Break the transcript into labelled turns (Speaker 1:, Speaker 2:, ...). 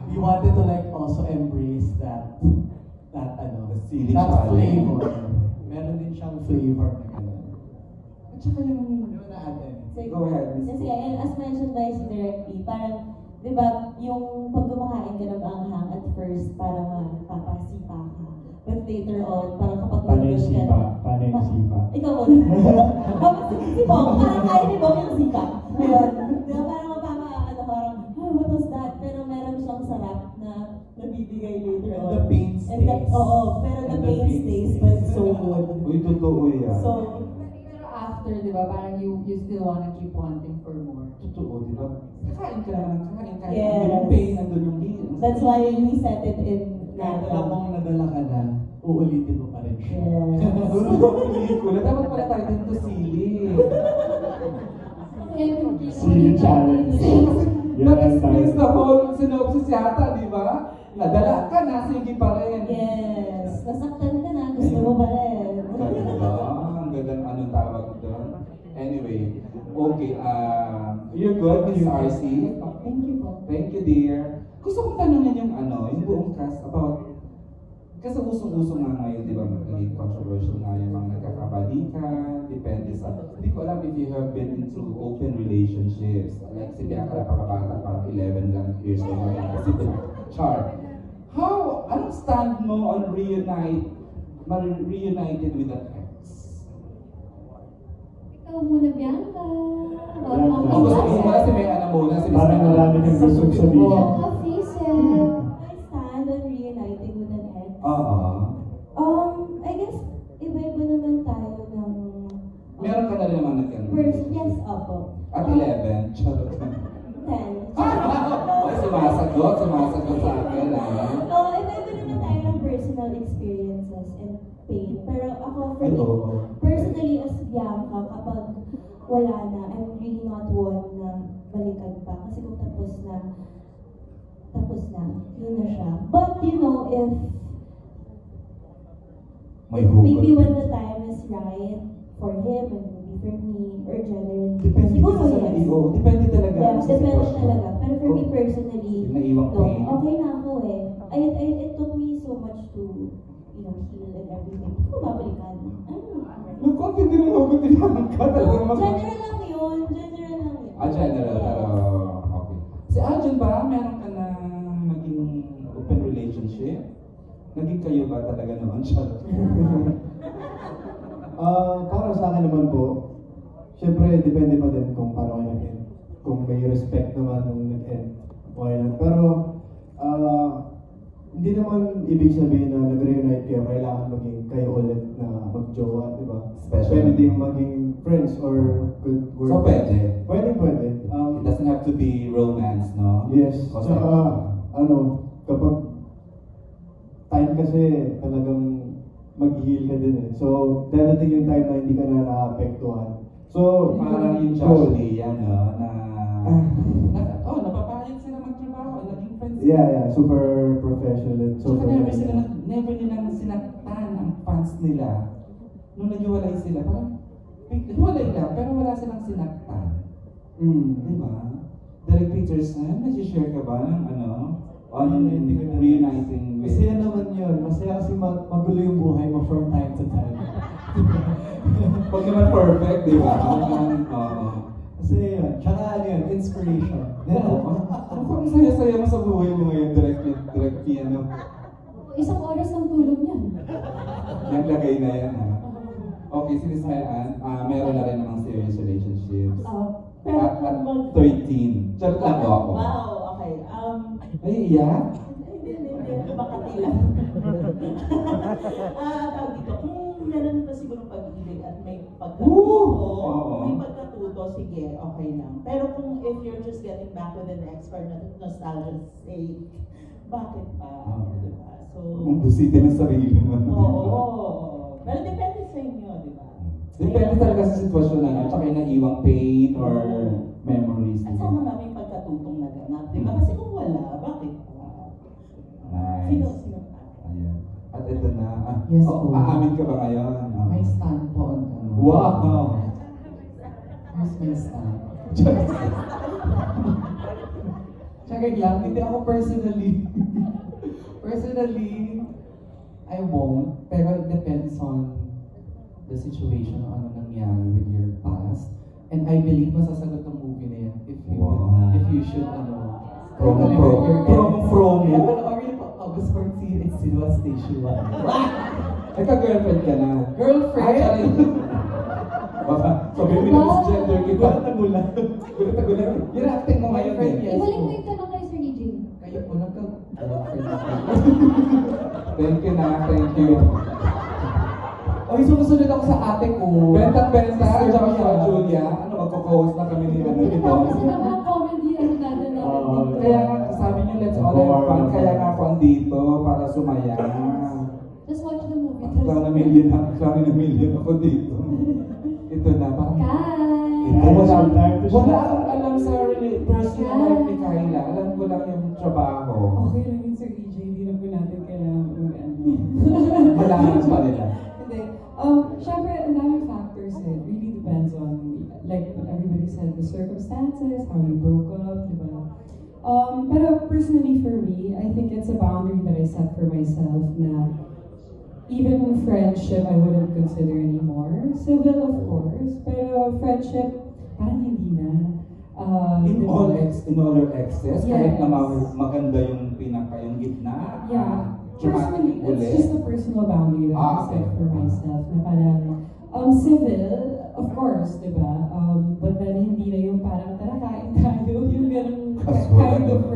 Speaker 1: we wanted to like also embrace that
Speaker 2: Silly
Speaker 1: that
Speaker 2: challenge.
Speaker 1: flavor. Meron din siyang flavor na gano'n. At saka yung na-add
Speaker 2: Go ahead, Miss
Speaker 3: Kasi,
Speaker 2: Pu.
Speaker 3: and as mentioned by si Direct P, parang, di ba, yung pag kumakain ka ng anghang at first, parang magpapasipa ka. But later on, parang kapag
Speaker 1: Paano yung
Speaker 3: nag-gush ka
Speaker 1: sipa?
Speaker 3: na-
Speaker 1: Paano yung sipa?
Speaker 3: Ikaw muna. Si Bong, parang kaya ni Bong yung sipa. Ayun. Di ba, parang parang, oh, what was that? Pero meron siyang sarap na nabibigay later
Speaker 1: And
Speaker 3: on.
Speaker 1: the pain
Speaker 3: And the,
Speaker 1: stays.
Speaker 3: oo, pero the
Speaker 1: And
Speaker 3: pain stays, but it's so good.
Speaker 2: Uy, totoo yan.
Speaker 3: So,
Speaker 4: Pero after, di ba, parang you still wanna keep wanting for more.
Speaker 2: Totoo, di ba? Kakain ka naman ng kakain. Kahit
Speaker 3: Yes.
Speaker 2: nandun yung pain, nandun yung pain.
Speaker 3: that's why we set it in
Speaker 1: Kahit alam mong nadala ka na, uulitin mo pa rin siya.
Speaker 3: Yes.
Speaker 2: Gusto ko pelikula. Dapat pala tayo dito sili.
Speaker 1: Sili challenge.
Speaker 2: That explains the whole synopsis yata, di ba? Nadala ka na, sige pa rin.
Speaker 3: Yes. Nasaktan ka na, gusto mo ba rin?
Speaker 2: Ganda. Ang ganda ng anong tawag doon. Anyway, okay. You're good, Miss RC.
Speaker 3: Thank you po.
Speaker 2: Thank you, dear. Gusto kong tanungin yung yung buong cast about, kasi usong-usong nga ngayon, di ba, magiging controversial nga yung mga nagkakabalikan, depende sa, hindi ko alam if you have been into open relationships. Like si Bianca, napakabata, parang 11 lang years old na kasi Char. Anong stand mo on reunited with an ex?
Speaker 4: Ikaw muna, Bianca.
Speaker 1: Bianca.
Speaker 2: Ang gusto mo muna si may muna, si Miss
Speaker 1: Parang
Speaker 2: Bianca.
Speaker 1: marami kang gustong sabihin.
Speaker 4: Bianca, Fiesel.
Speaker 3: I stand on reuniting with an ex.
Speaker 2: Oo.
Speaker 3: I guess, iba-iba naman tayo ng...
Speaker 2: Meron ka na rin naman nagkano?
Speaker 3: Yes, opo.
Speaker 2: At 11, charot.
Speaker 3: 10.
Speaker 2: Ay, sumasagot sa akin,
Speaker 3: Iba-iba naman tayo ng personal experiences and pain. Pero ako, for
Speaker 2: Ay,
Speaker 3: me,
Speaker 2: oo.
Speaker 3: personally, as Bianca, kapag wala na, I'm really not one na balikan pa. Kasi kung tapos na, yun na siya. But, you know, if
Speaker 2: May hugot.
Speaker 3: maybe when the time is right for him and maybe for me, or generally,
Speaker 2: Depende
Speaker 3: siguro
Speaker 2: sa
Speaker 3: yes.
Speaker 2: iyo. Depende talaga
Speaker 3: Yeah,
Speaker 2: sa
Speaker 3: depende
Speaker 2: sitwasyon.
Speaker 3: talaga. Pero for me
Speaker 2: Kung-
Speaker 3: personally,
Speaker 2: Yung naiwang
Speaker 3: no,
Speaker 2: pain.
Speaker 3: okay na ako eh. It took me so much to, heal and everything. Hindi ko babalikan.
Speaker 2: Nagkonti din ang hugot din naman ka talaga naman.
Speaker 3: General lang yun.
Speaker 2: General. Pero, okay. Si Arjun ba, meron ka na naging open relationship? Naging kayo ba talaga naman siya?
Speaker 1: Para sa akin naman po, syempre depende pa din kung paano kayo nag-end. Kung may respect naman nung nag-end, okay lang. Pero, hindi naman ibig sabihin na nag-reunite kayo, kailangan maging kayo ulit na mag-jowa, di ba?
Speaker 2: Special.
Speaker 1: Pwede din maging friends or good work.
Speaker 2: So, pwede.
Speaker 1: Pwede.
Speaker 2: It doesn't have to be romance, no?
Speaker 1: Yes.
Speaker 2: Kasi,
Speaker 1: Kapag time kasi talagang mag-heal ka din eh. So, dadating yung time na hindi ka na naapektuhan. So,
Speaker 2: parang yung
Speaker 1: goal.
Speaker 2: Josh Lee, na napapayag sila magtrabaho, naging friends.
Speaker 1: Yeah, super professional and
Speaker 2: Tsaka
Speaker 1: super
Speaker 2: never nilang sinaktan ang fans nila. Nung naghiwalay sila, parang, hiwalay lang, pero wala silang sinaktan. Di ba? Derek Peterson, nag-share ka ba ng on reuniting with...
Speaker 1: Masaya naman yun. Masaya kasi magulo yung buhay mo from time to time.
Speaker 2: Pag naman perfect, di ba?
Speaker 1: Masaya yun. Tsaka inspiration.
Speaker 2: Ano pa masaya-saya mo sa buhay mo ngayon, Direct Piano?
Speaker 4: Isang oras ng tulog niyan.
Speaker 2: Naglagay na yan, ha? Okay, si Miss Mayan, meron na rin namang serious relationships. At 13. Charot lang ba ako?
Speaker 3: Wow, okay.
Speaker 2: Ay, iya?
Speaker 3: Hindi. Bakati lang. Tawag dito, kung meron pa siguro pag-ibig at may
Speaker 2: Oo.
Speaker 3: may pagkatuto, sige, okay lang. Pero kung if you're just getting back with an ex for nostalgia's sake, bakit pa? Diba? So,
Speaker 2: Kung busitin ang sarili mo.
Speaker 3: oo. Pero depende sa inyo, di ba?
Speaker 2: Depende talaga sa sitwasyon na, tsaka yung naiwang pain or memories.
Speaker 3: At sana nga may pagkatutong naganap, di ba? Kasi kung wala, bakit pa?
Speaker 2: Nice.
Speaker 3: Sino pa?
Speaker 2: Ayan. At ito na.
Speaker 4: Yes, po.
Speaker 2: Aamin ka ba ngayon?
Speaker 4: May stand po on
Speaker 2: Wow!
Speaker 4: Here's my stand.
Speaker 5: Tsaka lang, hindi ako personally. Personally, I won't. Pero it depends on the situation o ano nangyari with your past. And I believe masasagot ang movie na yan if you should,
Speaker 2: Promo.
Speaker 5: Kaya panoorin po, August 14, it's Cinema Station 1.
Speaker 2: Ay, ka-girlfriend ka na.
Speaker 5: Girlfriend?
Speaker 2: Ay, baka, sabihin mo na gender kita. Gulat-gulat. Gulat-gulat.
Speaker 5: Yung acting mo ngayon,
Speaker 2: Girlfriend,
Speaker 5: yes.
Speaker 6: Ibalik mo
Speaker 5: po.
Speaker 6: yung tanong kay Sir EJ.
Speaker 5: Kayo po, nagka-girlfriend na kayo.
Speaker 2: Thank you na, thank you.
Speaker 5: Oy, sumusunod ako sa ate ko.
Speaker 2: Benta,
Speaker 5: Sister
Speaker 2: Joshua,
Speaker 5: Julia.
Speaker 2: Julia. Ano, magko-host na kami ni ano dito.
Speaker 6: Kasi naman ang comedy, ano natin natin.
Speaker 2: Kaya nga, sabi niyo, let's all have fun. Kaya nga ako andito para sumaya.
Speaker 6: Just watch the movie.
Speaker 2: Clown na million ako dito. Ito na, parang...
Speaker 6: Kai!
Speaker 2: Ito,
Speaker 1: Time to
Speaker 2: wala
Speaker 1: shine.
Speaker 2: akong alam sa personal life ni Kyla. Alam ko lang yung trabaho.
Speaker 7: Okay lang yun, Sir EJ. Hindi na po natin kailangan
Speaker 2: Malaman pa nila.
Speaker 7: Hindi. Syempre, ang daming factors eh. It really depends on, like what everybody said, the circumstances, how you broke up, diba? Pero personally for me, I think it's a boundary that I set for myself na even friendship, I wouldn't consider anymore. Civil, of course, pero friendship, parang hindi na.
Speaker 2: In all your excess, kahit
Speaker 7: Yes.
Speaker 2: na maganda yung yung gitna.
Speaker 7: Yeah.
Speaker 2: Dramatic
Speaker 7: Personally, it's
Speaker 2: ulit.
Speaker 7: just a personal boundary that I set for myself na parang, civil, of course, di ba? But then hindi na yung parang, tara kain tayo, yung ganun
Speaker 2: Casual.
Speaker 7: kind of friend.